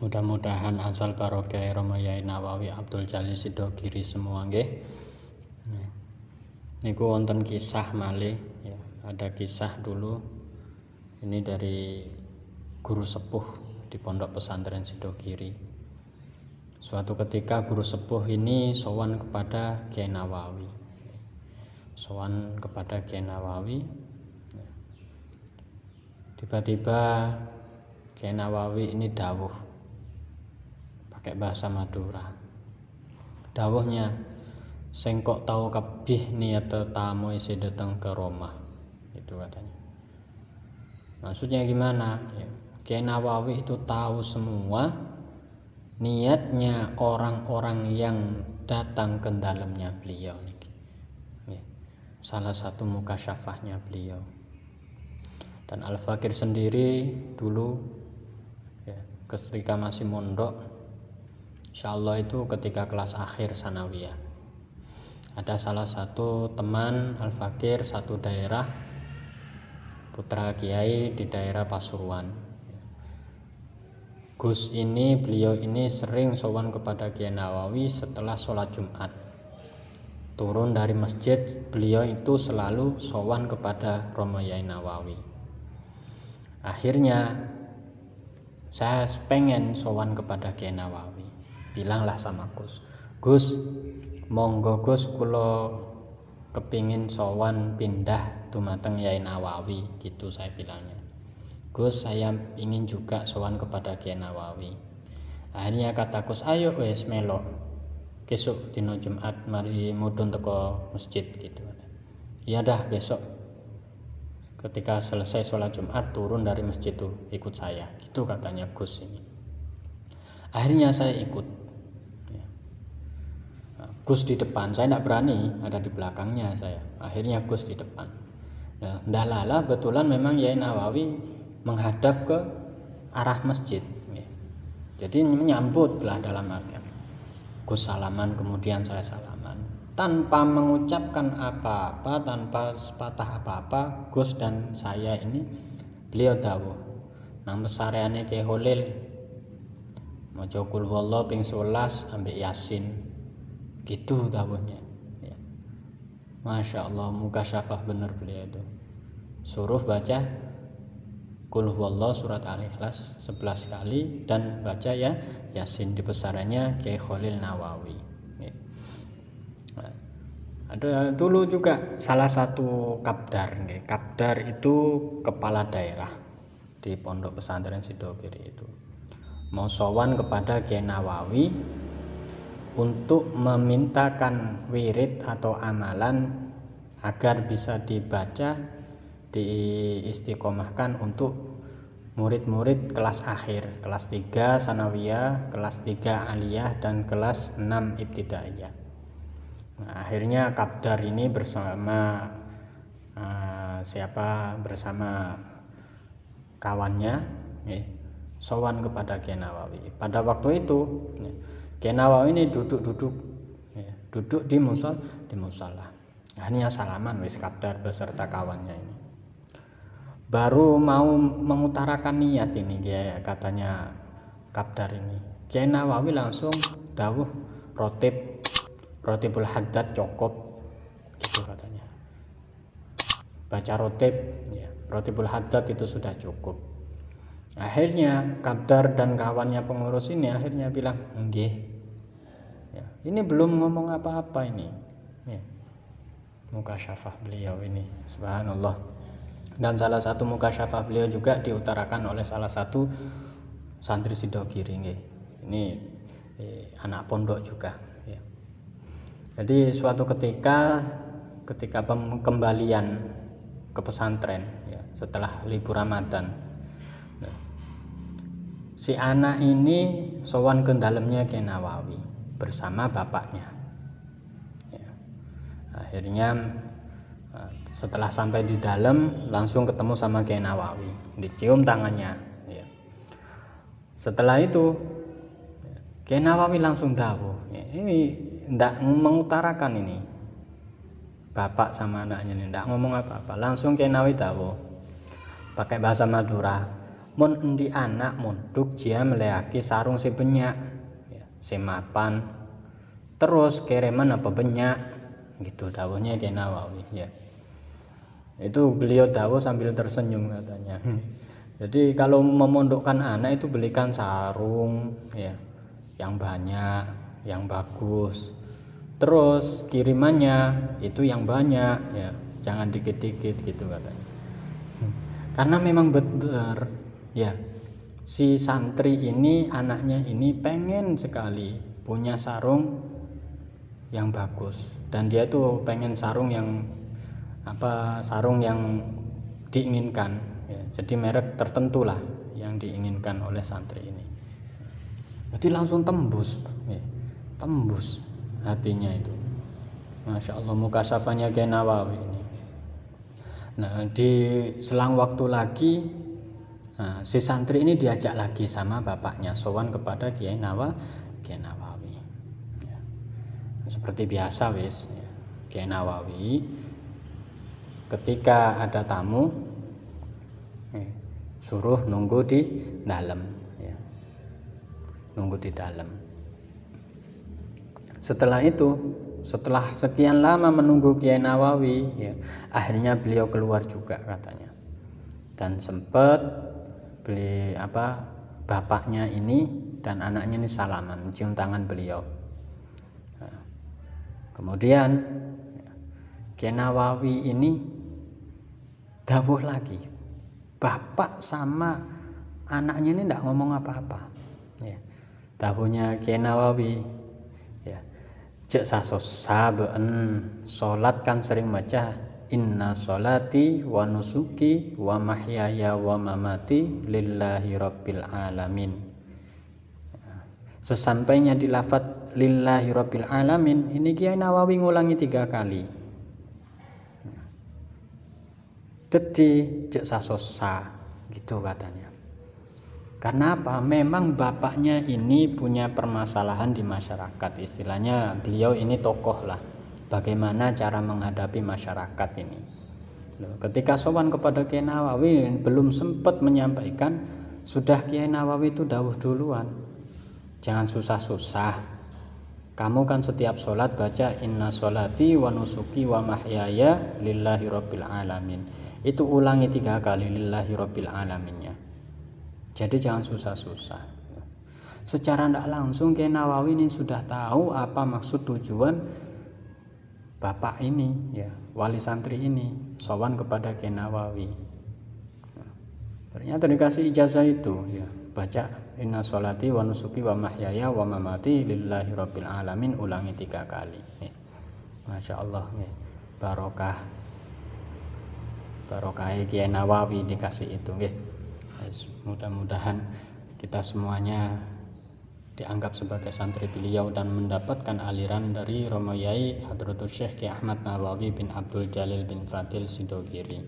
Mudah-mudahan asal barokah Rama Yai Nawawi Abdul Jalil Sidogiri semua nggih. Niku wonten kisah malih ya, ada kisah dulu ini dari guru sepuh di Pondok Pesantren Sidogiri. Suatu ketika guru sepuh ini sowan kepada Kiai Nawawi. Sowan kepada Kiai Nawawi. Tiba-tiba Kiai Nawawi ini dawuh pakai bahasa Madura. Dawuhnya, sing kok tau kabeh niat tamu isi datang ke Roma. Itu katanya. Maksudnya gimana? Ya, Kiai Nawawi itu tahu semua niatnya orang-orang yang datang ke dalamnya beliau nih. Ya, salah satu mukasyafahnya beliau. Dan Al-Fakir sendiri dulu ya, ketika masih mondok, insyaallah itu ketika kelas akhir sanawiyah, ada salah satu teman Al-Fakir satu daerah, putra kiai di daerah Pasuruan. Gus ini, beliau ini sering sowan kepada Kiai Nawawi setelah sholat Jumat. Turun dari masjid, beliau itu selalu sowan kepada Rama Yai Nawawi. Akhirnya saya pengen sowan kepada Kiai Nawawi. Bilanglah sama Gus, Gus, monggo Gus kula kepingin sowan pindah dumateng Yai Nawawi, gitu saya bilangnya. Gus, saya ingin juga sowan kepada Kiai Nawawi. Akhirnya kata Gus, ayo wes melok, besok dino Jumat mari mudhun teko masjid gitu. Ya dah, besok ketika selesai sholat Jumat turun dari masjid itu ikut saya, gitu katanya Gus ini. Akhirnya saya ikut. Gus di depan, saya tidak berani ada di belakangnya saya. Akhirnya Gus di depan. Nah, ndalala betulan memang Yai Nawawi menghadap ke arah masjid. Jadi menyambut lah dalam artian. Gus salaman, kemudian saya salaman. Tanpa mengucapkan apa-apa, tanpa sepatah apa-apa, Gus dan saya ini beliau dawuh. Nang besareane Kiai Holil maca qul huwallahu ping 11 ambek Yasin. Gitu dawuhnya ya. Masya Allah, mukasyafah bener beliau itu. Suruh baca qul huwallahu surat Al-Ikhlas 11 kali dan baca ya Yasin, di besarannya Kiai Khalil Nawawi ya. Nah, ada dulu juga salah satu kapdar ya. Kapdar itu kepala daerah di Pondok Pesantren Sidogiri itu mau sowan kepada Kiai Nawawi untuk memintakan wirid atau amalan agar bisa dibaca, diistiqomahkan untuk murid-murid kelas akhir, kelas 3 sanawiyah, kelas 3 aliyah, dan kelas 6 ibtidaiyah. Nah, akhirnya kapdar ini bersama bersama kawannya sowan kepada Kiai Nawawi. Pada waktu itu Kiai Nawawi ini duduk di musola. Akhirnya salaman wis kapdar beserta kawannya ini. Baru mau mengutarakan niat ini katanya kapdar ini. Kiai Nawawi langsung dawuh rotibul haddad cukup, gitu katanya. Baca rotibul haddad itu sudah cukup. Akhirnya kapdar dan kawannya pengurus ini akhirnya bilang, nggih. Ya, ini belum ngomong apa-apa ini. Ya. Mukasyafah beliau ini, subhanallah. Dan salah satu mukasyafah beliau juga diutarakan oleh salah satu santri Sidogiri nggih. Ini anak pondok juga ya. Jadi suatu ketika pengembalian ke pesantren ya, setelah libur Ramadan, si anak ini sowan ke dalamnya Kiai Nawawi bersama bapaknya ya. Akhirnya setelah sampai di dalam langsung ketemu sama Kiai Nawawi, dicium tangannya ya. Setelah itu Kiai Nawawi langsung dawuh ya, ini tidak mengutarakan ini bapak sama anaknya ini, tidak ngomong apa-apa, langsung Kiai Nawawi dawuh pakai bahasa Madura, Mun endi anak monduk dia meleaki sarung si benyak ya, si mapan terus kereman apa benyak gitu dawuhnya Kiai Nawawi ya. Itu beliau dawuh sambil tersenyum katanya. Jadi kalau memondokkan anak itu belikan sarung ya yang banyak, yang bagus. Terus kirimannya itu yang banyak ya, jangan dikit-dikit gitu katanya. Karena memang benar ya, si santri ini anaknya ini pengen sekali punya sarung yang bagus dan dia tuh pengen sarung yang diinginkan ya. Jadi merek tertentu lah yang diinginkan oleh santri ini. Jadi langsung tembus ya. Tembus hatinya itu. Masya Allah mukasafahnya Kiai Nawawi ini. Nah di selang waktu lagi si santri ini diajak lagi sama bapaknya sowan kepada Kiai Nawawi ya. Seperti biasa wis ya. Kiai Nawawi ketika ada tamu suruh nunggu di dalam ya. Nunggu di dalam. Setelah sekian lama menunggu Kiai Nawawi ya, akhirnya beliau keluar juga katanya. Dan sempat bapaknya ini dan anaknya ini salaman, mencium tangan beliau. Nah, kemudian Kiai Nawawi ini dawuh lagi, bapak sama anaknya ini tidak ngomong apa-apa ya. Dawuhnya Kiai Nawawi ya, cek saben salat kan sering baca inna sholati wa nusuki wa mahyaya wa mamati lillahi rabbil alamin. Sesampainya di lafadz lillahi rabbil alamin ini Kiai Nawawi ngulangi 3 kali. Jadi cek sasosa gitu katanya. Karena apa? Memang bapaknya ini punya permasalahan di masyarakat. Istilahnya beliau ini tokoh lah. Bagaimana cara menghadapi masyarakat ini. Ketika sowan kepada Kiai Nawawi belum sempat menyampaikan, sudah Kiai Nawawi itu dawuh duluan. Jangan susah-susah. Kamu kan setiap sholat baca inna sholati wa nusuki wa mahyaya lillahi rabbil alamin. Itu ulangi 3 kali lillahi rabbil alaminnya. Jadi jangan susah-susah. Secara tidak langsung Kiai Nawawi ini sudah tahu apa maksud tujuan bapak ini ya, wali santri ini sowan kepada Kiai Nawawi. Ternyata dikasih ijazah itu ya, baca inna sholati wa nusuki wa mahyaya wa mamati lillahi rabbil alamin ulangi 3 kali ya. Masya Allah ya. Barokah Kiai Nawawi dikasih itu ya. Mudah-mudahan kita semuanya dianggap sebagai santri beliau dan mendapatkan aliran dari Romo Yai Hadratus Syekh Kiai Ahmad Nawawi bin Abdul Jalil bin Fadil Sidogiri.